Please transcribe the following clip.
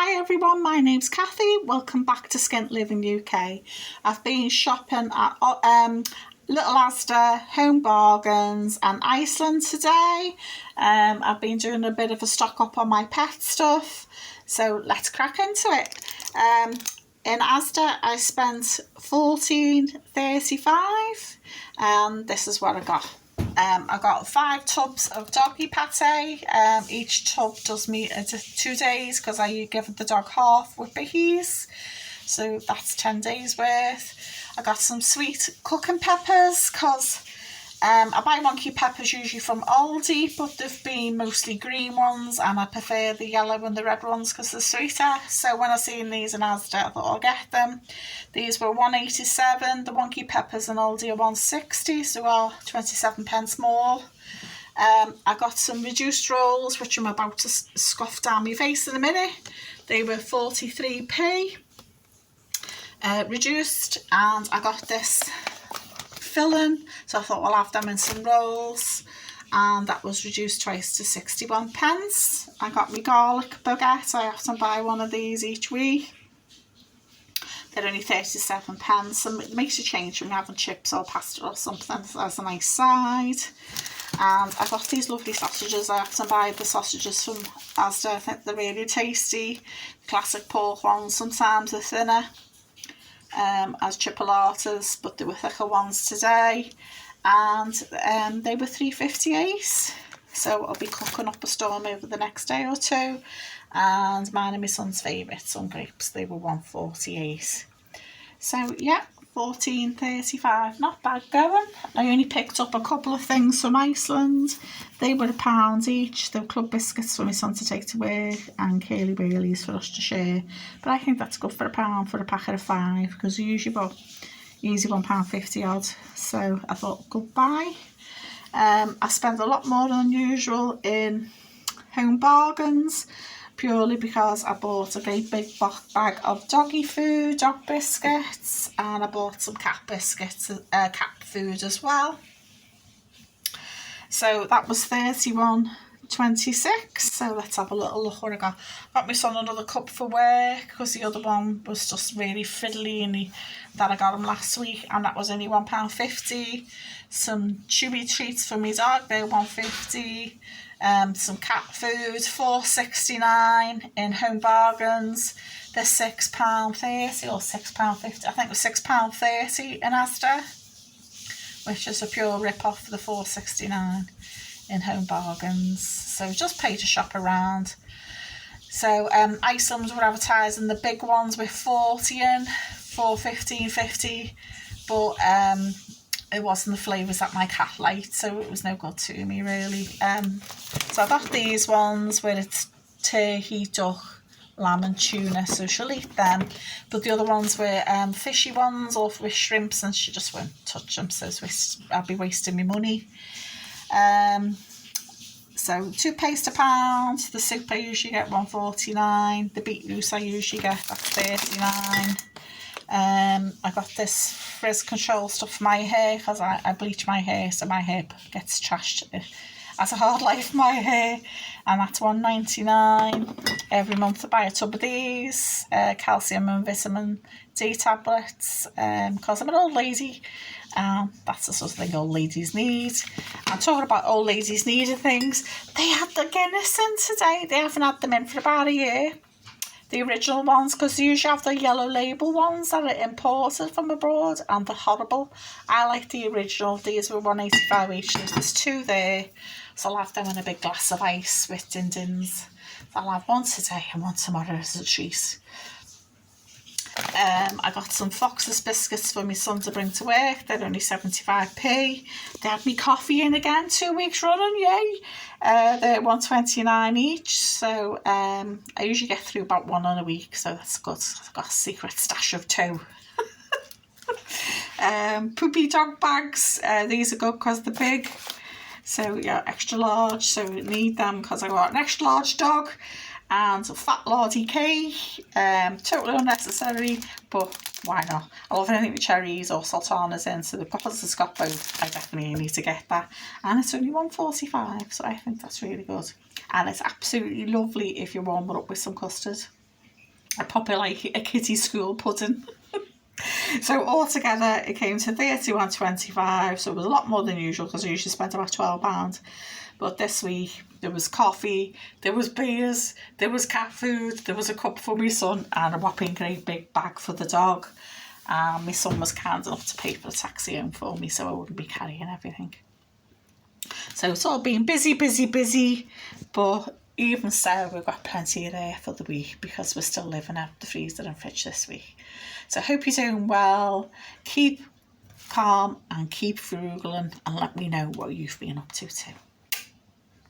Hi everyone, my name's Kathy. Welcome back to Skint Living UK. I've been shopping at Little Asda Home Bargains and Iceland today. I've been doing a bit of a stock up on my pet stuff, so let's crack into it. In Asda I spent $14.35 and this is what I got. I got 5 tubs of doggy pate. Each tub does me 2 days because I give the dog half with bihis. So that's 10 days worth. I got some sweet cooking peppers because I buy wonky peppers usually from Aldi, but they've been mostly green ones and I prefer the yellow and the red ones because they're sweeter. So when I seen these in Asda, I thought I'll get them. These were $1.87. The wonky peppers in Aldi are $1.60, so are 27 pence more. I got some reduced rolls, which I'm about to scoff down my face in a minute. They were 43p reduced, and I got this filling, so I thought I'll have them in some rolls, and that was reduced twice to 61 pence. I got my garlic baguette. I often buy one of these each week. They're only 37 pence, and it makes a change when you're having chips or pasta or something as a nice side. And I got these lovely sausages. I often buy the sausages from Asda. I think they're really tasty. Classic pork ones, sometimes they're thinner as chipolatas, but they were thicker ones today, and they were $3.58. So I'll be cooking up a storm over the next day or two. And mine and my son's favourite, sun grapes, they were $1.48. So yeah, $14.35, not bad going. I only picked up a couple of things from Iceland. They were £1 each. They were club biscuits for my son to take to work and curly wheelies for us to share. But I think that's good for £1 for a packet of 5, because they're usually about easy £1.50 odd. So I thought, goodbye. I spent a lot more than usual in Home Bargains, purely because I bought a great big bag of doggy food, dog biscuits, and I bought some cat biscuits, cat food as well. So that was $31.26. So let's have a little look what I got. Got my son another cup for work because the other one was just really fiddly, and that I got him last week, and that was only £1.50. Some chewy treats for my dog, they're $1.50. Some cat food, $4.69 in Home Bargains. They're £6.30 or £6.50. I think it was £6.30 in Asda, which is a pure rip-off for the $4.69 in Home Bargains. So just pay to shop around. So Iceland were advertising the big ones with 40 in for $15.50, but it wasn't the flavours that my cat liked, so it was no good to me really. So I got these ones where it's turkey, duck, lamb and tuna, so she'll eat them. But the other ones were fishy ones or with shrimps, and she just won't touch them, so I'll be wasting my money. So toothpaste £1. The soup I usually get $1.49. The beetroot I usually get $39. I got this frizz control stuff for my hair because I bleach my hair, so my hair gets trashed. It has a hard life, my hair, and that's $1.99. Every month I buy a tub of these calcium and vitamin D tablets because I'm an old lady. That's the sort of thing old ladies need. I'm talking about old ladies needing things. They had the Guinness in today. They haven't had them in for about a year. The original ones, because they usually have the yellow label ones that are imported from abroad, and they're horrible. I like the original. These were $1.85 each. There's 2 there, so I'll have them in a big glass of ice with din-dins. So I'll have one today and one tomorrow as a treat. I got some Fox's biscuits for my son to bring to work. They're only 75p. They had me coffee in again 2 weeks running, yay. They're $1.29 each, so I usually get through about 1 in a week, so that's good. I've got a secret stash of 2. Poopy dog bags. These are good because they're big, so yeah, extra large, so I need them because I got an extra large dog. And a fat lardy cake, totally unnecessary, but why not? I love anything with cherries or sultanas in, so because it's got both, I definitely need to get that. And it's only $1.45, so I think that's really good. And it's absolutely lovely if you warm it up with some custard. probably like a kiddie school pudding. So altogether it came to £31.25, so it was a lot more than usual because I usually spend about £12. But this week there was coffee, there was beers, there was cat food, there was a cup for my son and a whopping great big bag for the dog. My son was kind enough to pay for a taxi home for me so I wouldn't be carrying everything. So it's all been busy, but even so, we've got plenty of air for the week because we're still living out the freezer and fridge this week. So I hope you're doing well. Keep calm and keep frugal and let me know what you've been up to too.